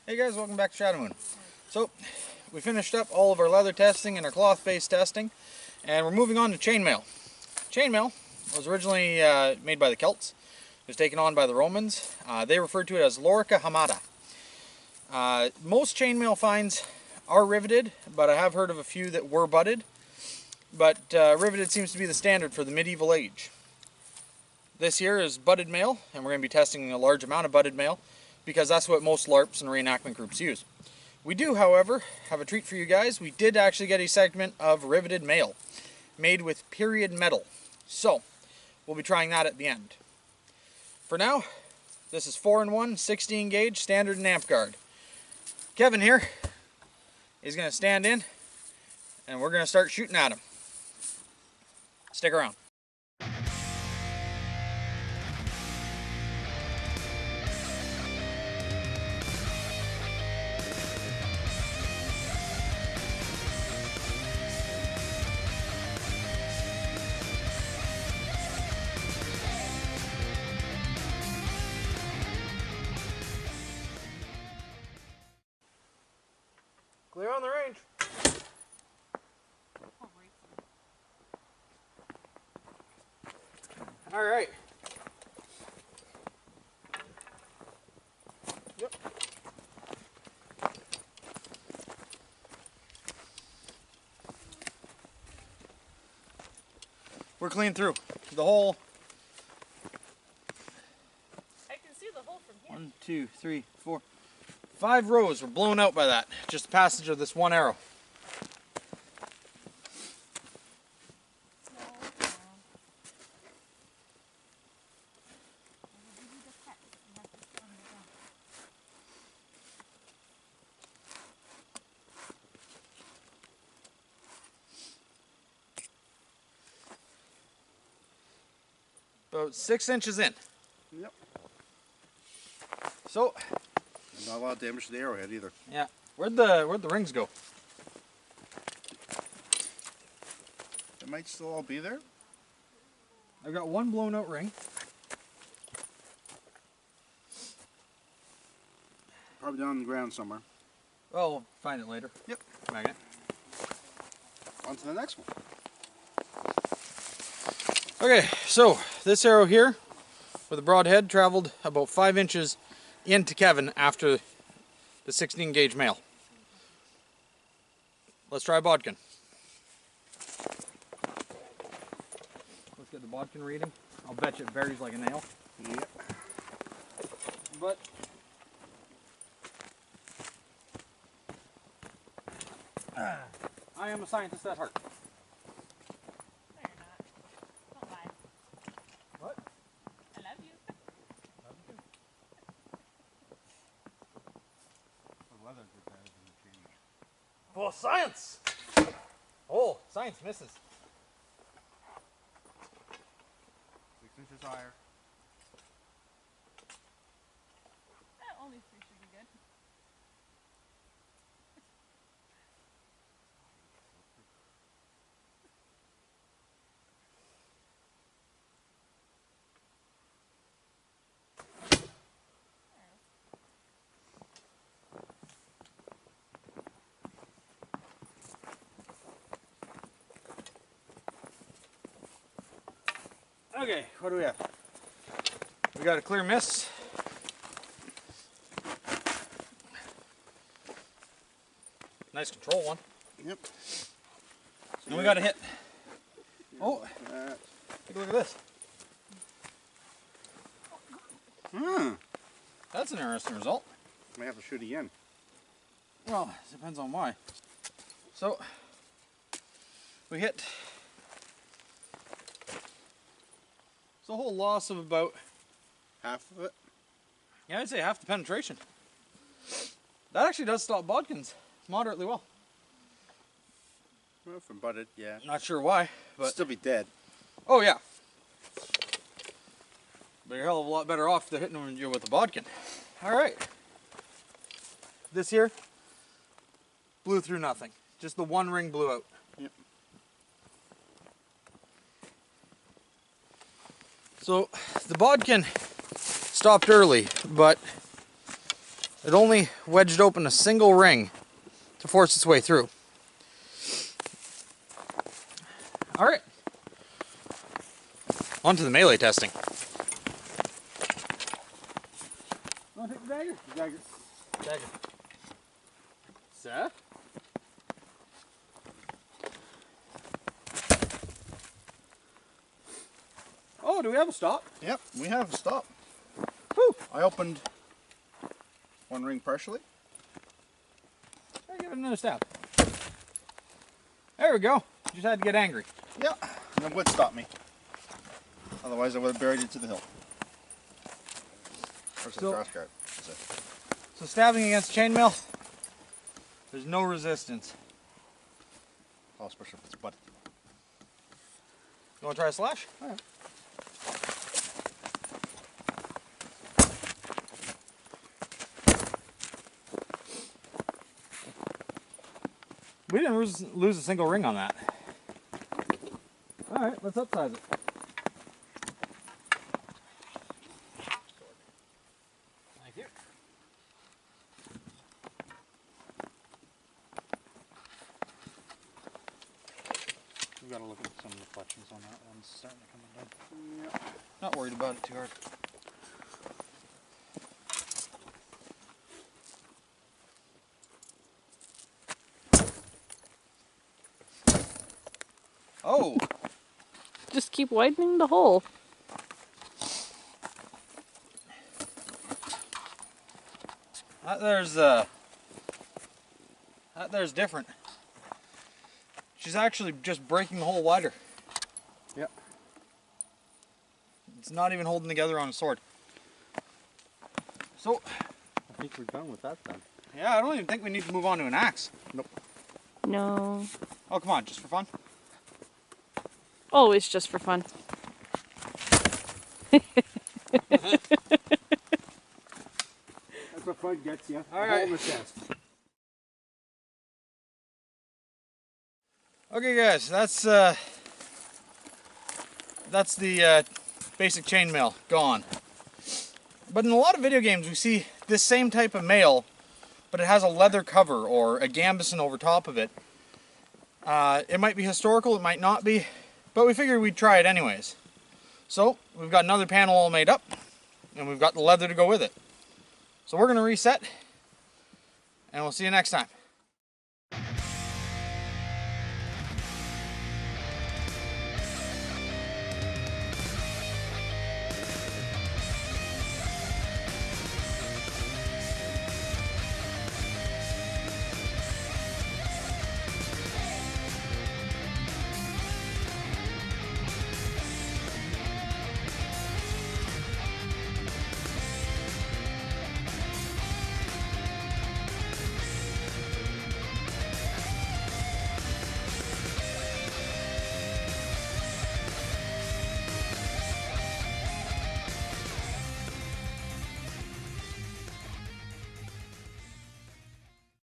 Hey guys, welcome back to Shadow Moon. So, we finished up all of our leather testing and our cloth-based testing, and we're moving on to chainmail. Chainmail was originally made by the Celts. It was taken on by the Romans. They referred to it as lorica hamada. Most chainmail finds are riveted, but I have heard of a few that were butted. But riveted seems to be the standard for the medieval age. This here is butted mail, and we're going to be testing a large amount of butted mail, because that's what most LARPs and reenactment groups use. We do, however, have a treat for you guys. We did actually get a segment of riveted mail, made with period metal. So, we'll be trying that at the end. For now, this is 4-in-1, 16 gauge, standard and amp guard. Kevin here is going to stand in, and we're going to start shooting at him. Stick around. Clear on the range. All right. Yep. We're clean through the hole. I can see the hole from here. 1, 2, 3, 4, 5 rows were blown out by that. Just the passage of this one arrow. About 6 inches in. Yep. So, not a lot of damage to the arrowhead either. yeah. Where'd the rings go? It might still all be there. I've got one blown out ring. Probably down on the ground somewhere. Well, we'll find it later. Yep. Magnet. On to the next one. Okay, so this arrow here with a broad head traveled about 5 inches into Kevin after the 16 gauge mail. Let's try bodkin. Let's get the bodkin reading. I'll bet you it varies like a nail. Yep. But I am a scientist at heart. No, you're not. Don't lie. What? I love you. Well, science! Oh, science misses. 6 inches higher. Only 3 should be good. Okay, what do we have? We got a clear miss. Nice control one. Yep. And we got a hit. Oh, take a look at this. That's an interesting result. Might have to shoot again. Well, it depends on why. So, we hit. It's a whole loss of about, Half of it. yeah, I'd say half the penetration. That actually does stop bodkins moderately well. Well, from butted, yeah. Not sure why, but Still be dead. oh yeah. But you're a hell of a lot better off than hitting you with a bodkin. All right. This here blew through nothing. Just the one ring blew out. Yep. So the bodkin stopped early, but it only wedged open a single ring to force its way through. Alright. On to the melee testing. Want to take the dagger? Dagger. Dagger. Sir? Oh, do we have a stop? Yep, we have a stop. Whew. I opened one ring partially. I'll give it another stab. There we go. Just had to get angry. Yeah, and it would stop me. Otherwise I would have buried it to the hill. Or to the cross guard. That's it. So stabbing against chainmail, there's no resistance. Oh, especially if it's butted. You want to try a slash? Alright. We didn't lose a single ring on that. Alright, let's upsize it. Thank you. We've got to look at some of the reflections on that one. It's starting to come undone. Yeah. Not worried about it too hard. Oh! Just keep widening the hole. That there's different. She's actually just breaking the hole wider. Yep. It's not even holding together on a sword. So, I think we're done with that then. yeah, I don't even think we need to move on to an axe. Nope. No. Oh, come on, just for fun? Always just for fun. That's what fun gets you. All right. Hold the chest. Okay guys, that's the basic chainmail gone. But in a lot of video games we see this same type of mail, but it has a leather cover or a gambeson over top of it. It might be historical, it might not be, but we figured we'd try it anyways. So we've got another panel all made up, and we've got the leather to go with it. So we're going to reset, and we'll see you next time.